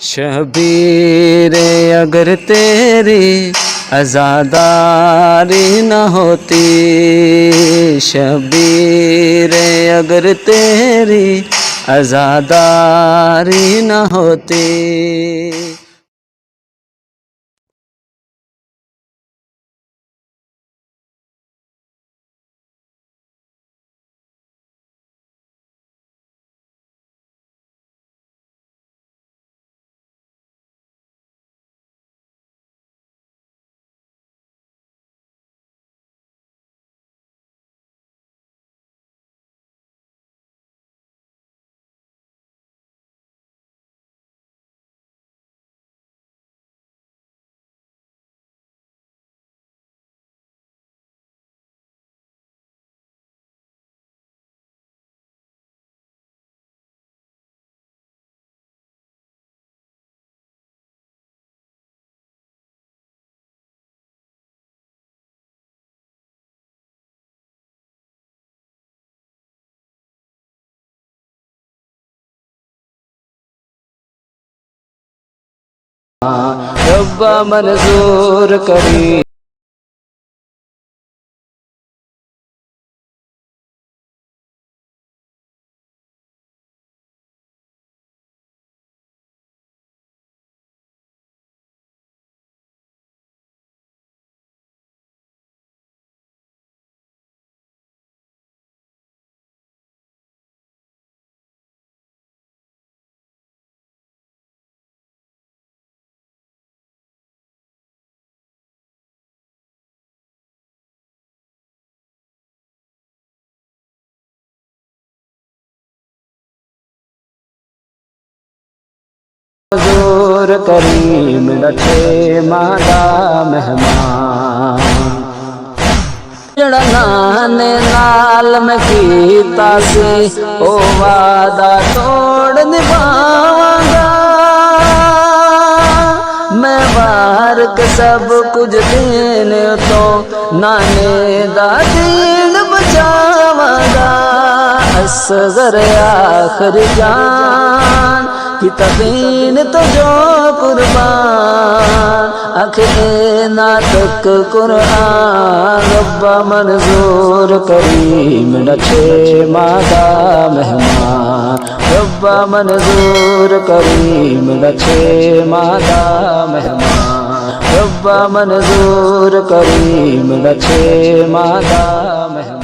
शबीर अगर तेरी आज़ादारी न होती, शबीर अगर तेरी आज़ादारी न होती। रब्बा मंजूर करी मंजूर करीम लठे मादा मेहमान जड़ा नाने नाल में कीता सी ओ वादा तोड़ निभावांगा। मैं वार के सब कुछ देने तो नाने दा दीन बचावांगा। असगर आखिर जान की तबीन तो जो कुर्बान आखिर नातक कुरान। रब्बा मंजूर करीम लठे मादा मेहमान, रब्बा मंजूर करीम लठे मादा मेहमान, रब्बा मंजूर करीम लठे मादा मेहमान।